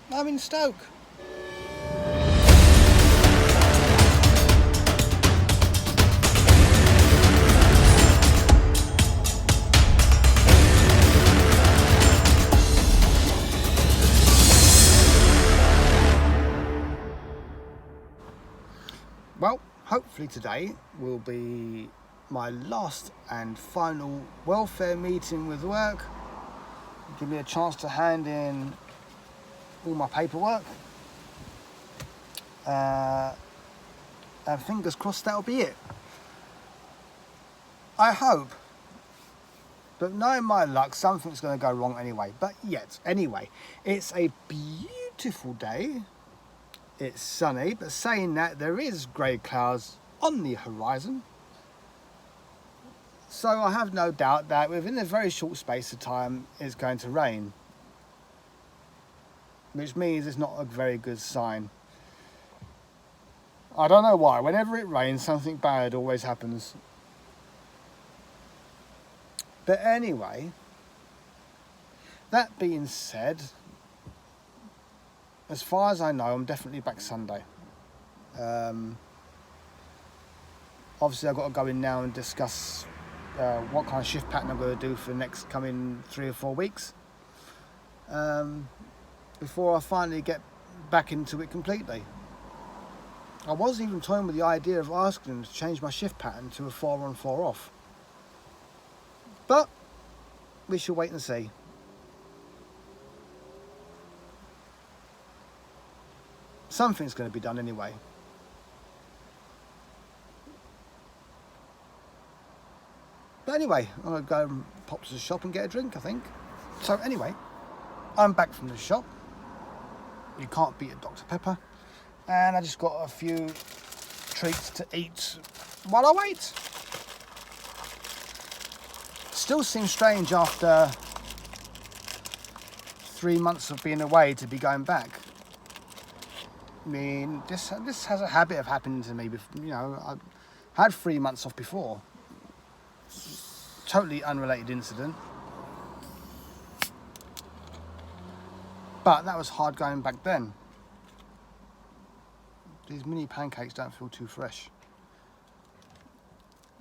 I'm in Stoke. Well, hopefully today will be my last and final welfare meeting with work. Give me a chance to hand in all my paperwork. And fingers crossed that'll be it. I hope. But knowing my luck, something's going to go wrong anyway. But yet, anyway, it's a beautiful day. It's sunny, but saying that, there is grey clouds on the horizon. So I have no doubt that within a very short space of time, it's going to rain. Which means it's not a very good sign. I don't know why. Whenever it rains, something bad always happens. But anyway, that being said, as far as I know, I'm definitely back Sunday. Obviously, I've got to go in now and discuss what kind of shift pattern I'm going to do for the next coming 3 or 4 weeks. Before I finally get back into it completely. I was even toying with the idea of asking them to change my shift pattern to a 4 on 4 off. But we shall wait and see. Something's going to be done anyway. But anyway, I'm going to go and pop to the shop and get a drink, I think. So anyway, I'm back from the shop. You can't beat a Dr. Pepper. And I just got a few treats to eat while I wait. Still seems strange after 3 months of being away to be going back. I mean, this has a habit of happening to me. You know, I had 3 months off before. Totally unrelated incident. But that was hard going back then. These mini pancakes don't feel too fresh.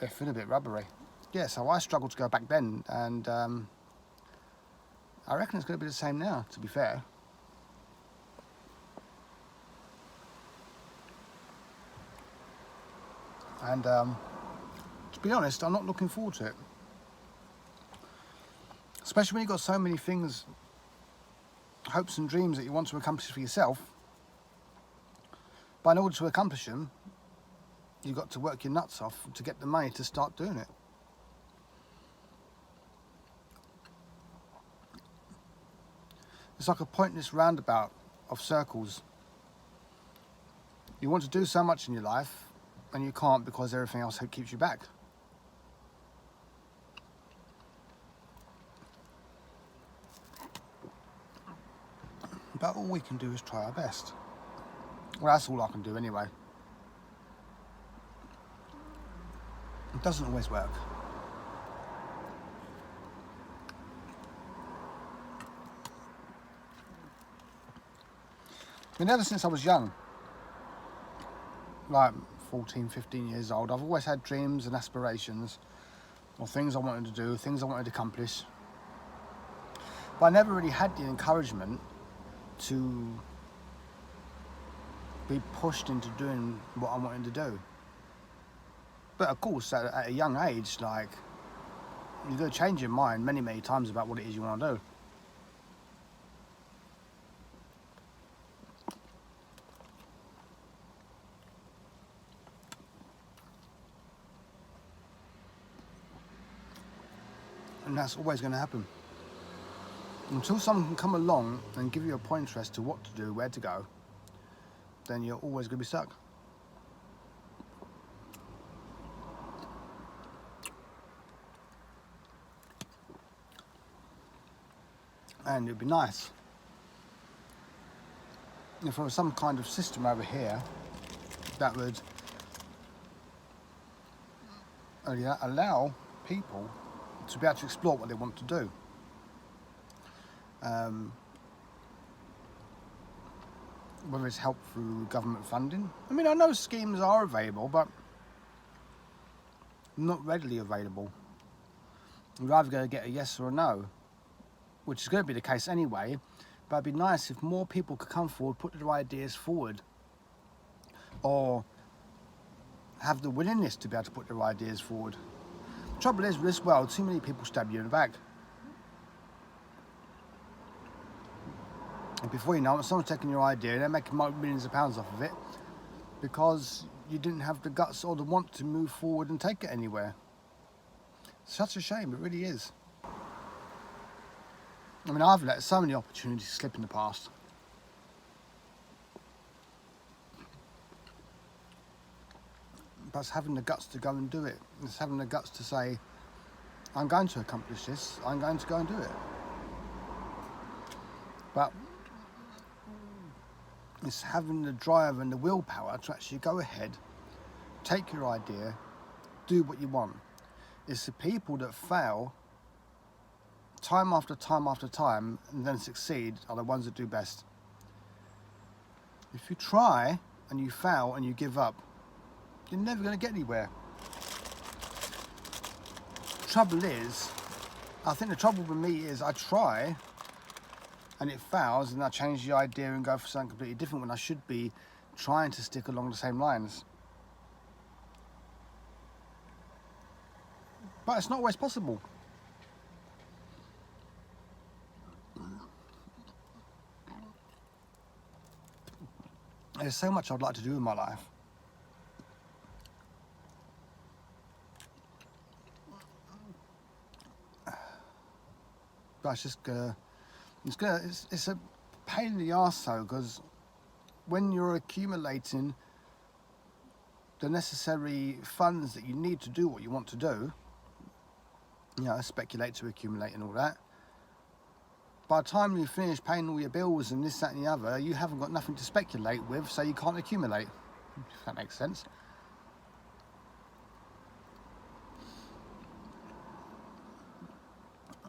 They feel a bit rubbery. Yeah, so I struggled to go back then, and I reckon it's going to be the same now, to be fair. And to be honest, I'm not looking forward to it. Especially when you've got so many things, hopes and dreams that you want to accomplish for yourself. But in order to accomplish them, you've got to work your nuts off to get the money to start doing it. It's like a pointless roundabout of circles. You want to do so much in your life, and you can't because everything else keeps you back. But all we can do is try our best. Well, that's all I can do anyway. It doesn't always work. I mean, ever since I was young, like 14, 15 years old, I've always had dreams and aspirations, or things I wanted to do, things I wanted to accomplish. But I never really had the encouragement to be pushed into doing what I wanted to do. But of course, at a young age, like, you're going to change your mind many, many times about what it is you want to do. And that's always going to happen. Until someone can come along and give you a pointer as to what to do, where to go, then you're always going to be stuck. And it'd be nice if there was some kind of system over here that would allow people to be able to explore what they want to do. whether it's help through government funding. I mean, I know schemes are available, but not readily available. You're either going to get a yes or a no, which is going to be the case anyway, but it'd be nice if more people could come forward, put their ideas forward, or have the willingness to be able to put their ideas forward. The trouble is, with this world, too many people stab you in the back. And before you know it, someone's taking your idea and they're making millions of pounds off of it because you didn't have the guts or the want to move forward and take it anywhere. Such a shame, it really is. I mean, I've let so many opportunities slip in the past. But it's having the guts to go and do it. It's having the guts to say, I'm going to accomplish this, I'm going to go and do it. But it's having the drive and the willpower to actually go ahead, take your idea, do what you want. It's the people that fail time after time after time and then succeed are the ones that do best. If you try and you fail and you give up, you're never going to get anywhere. Trouble is, I think the trouble with me is I try and it fails and I change the idea and go for something completely different when I should be trying to stick along the same lines. But it's not always possible. There's so much I'd like to do in my life. But it's a pain in the arse though, because when you're accumulating the necessary funds that you need to do what you want to do, you know, speculate to accumulate and all that, by the time you finish paying all your bills and this, that and the other, you haven't got nothing to speculate with, so you can't accumulate, if that makes sense.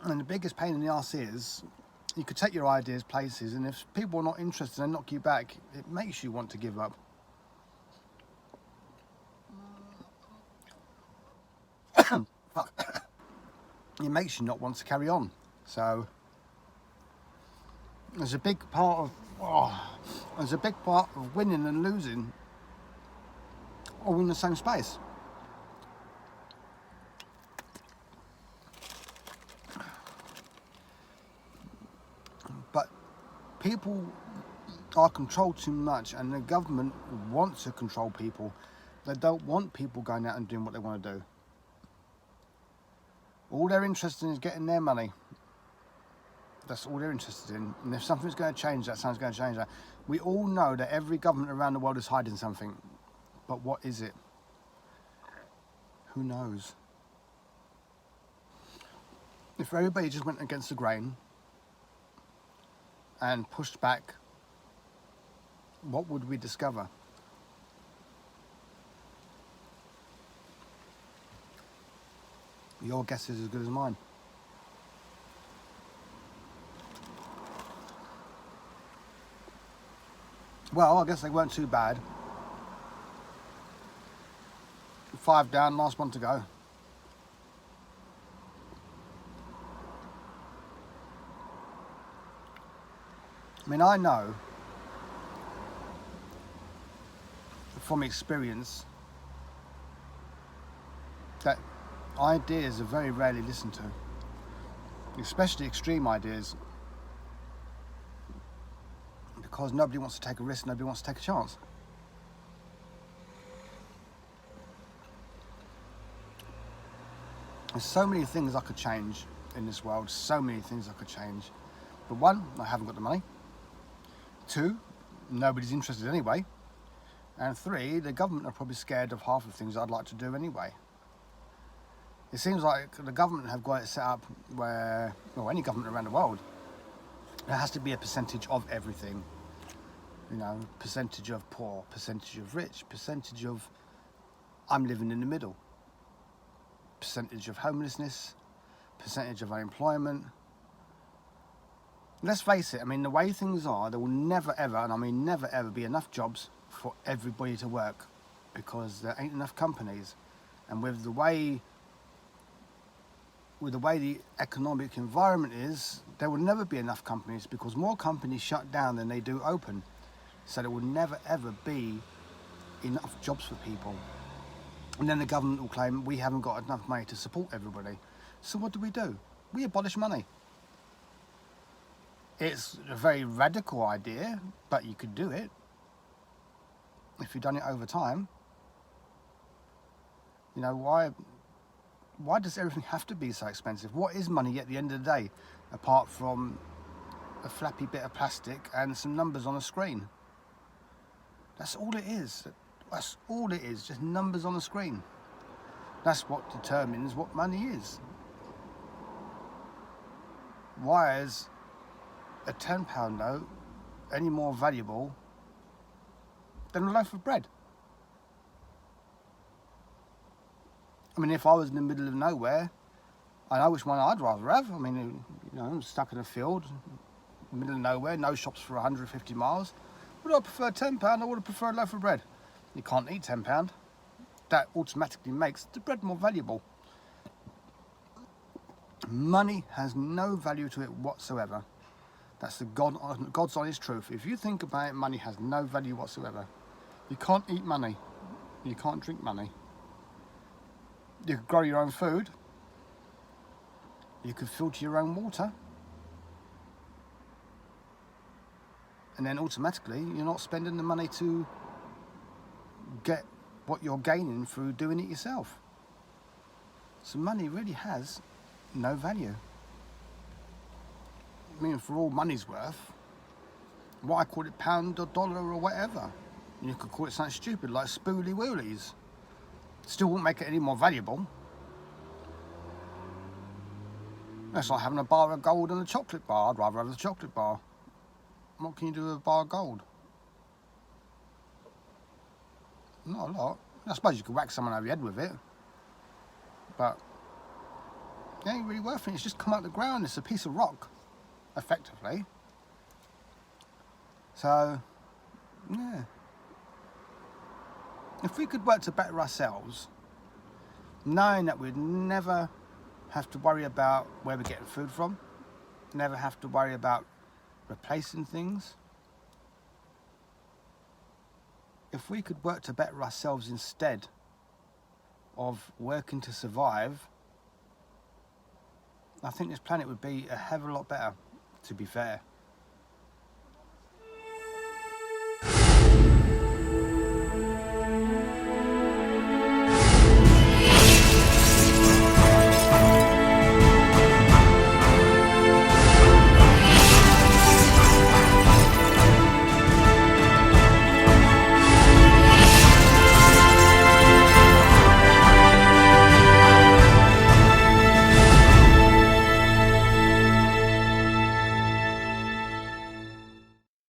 And the biggest pain in the arse is, you could take your ideas places, and if people are not interested and knock you back, it makes you want to give up. It makes you not want to carry on. So there's a big part of winning and losing all in the same space. But people are controlled too much, and the government wants to control people. They don't want people going out and doing what they want to do. All they're interested in is getting their money. That's all they're interested in. And if something's going to change that, something's going to change that. We all know that every government around the world is hiding something. But what is it? Who knows? If everybody just went against the grain and pushed back, what would we discover? Your guess is as good as mine. Well, I guess they weren't too bad. 5 down, last one to go. I mean, I know from experience that ideas are very rarely listened to, especially extreme ideas, because nobody wants to take a risk, nobody wants to take a chance. There's so many things I could change in this world, so many things I could change. But 1, I haven't got the money. 2, nobody's interested anyway. And 3, the government are probably scared of half the things I'd like to do anyway. It seems like the government have got it set up where, well, any government around the world, there has to be a percentage of everything. You know, percentage of poor, percentage of rich, percentage of I'm living in the middle, percentage of homelessness, percentage of unemployment. Let's face it, I mean, the way things are, there will never ever, and I mean never ever, be enough jobs for everybody to work, because there ain't enough companies. And with the way the economic environment is, there will never be enough companies, because more companies shut down than they do open. So there will never ever be enough jobs for people. And then the government will claim we haven't got enough money to support everybody. So what do? We abolish money. It's a very radical idea, but you could do it if you've done it over time. You know, why does everything have to be so expensive? What is money at the end of the day, apart from a flappy bit of plastic and some numbers on a screen? That's all it is. That's all it is, just numbers on a screen. That's what determines what money is. Why is a £10 note any more valuable than a loaf of bread? I mean, if I was in the middle of nowhere, I know which one I'd rather have. I mean, you know, I'm stuck in a field, middle of nowhere, no shops for 150 miles. Would I prefer £10 or would I prefer a loaf of bread? You can't eat £10. That automatically makes the bread more valuable. Money has no value to it whatsoever. That's the God's honest truth. If you think about it, money has no value whatsoever. You can't eat money. You can't drink money. You could grow your own food. You could filter your own water. And then automatically, you're not spending the money to get what you're gaining through doing it yourself. So money really has no value. I mean, for all money's worth, why call it pound or dollar or whatever? You could call it something stupid like spoolie woolies. Still won't make it any more valuable. That's like having a bar of gold and a chocolate bar. I'd rather have the chocolate bar. What can you do with a bar of gold? Not a lot. I suppose you could whack someone over the head with it, but it ain't really worth it. It's just come out of the ground. It's a piece of rock, effectively. So, yeah. If we could work to better ourselves, knowing that we'd never have to worry about where we're getting food from, never have to worry about replacing things. If we could work to better ourselves instead of working to survive, I think this planet would be a hell of a lot better, to be fair.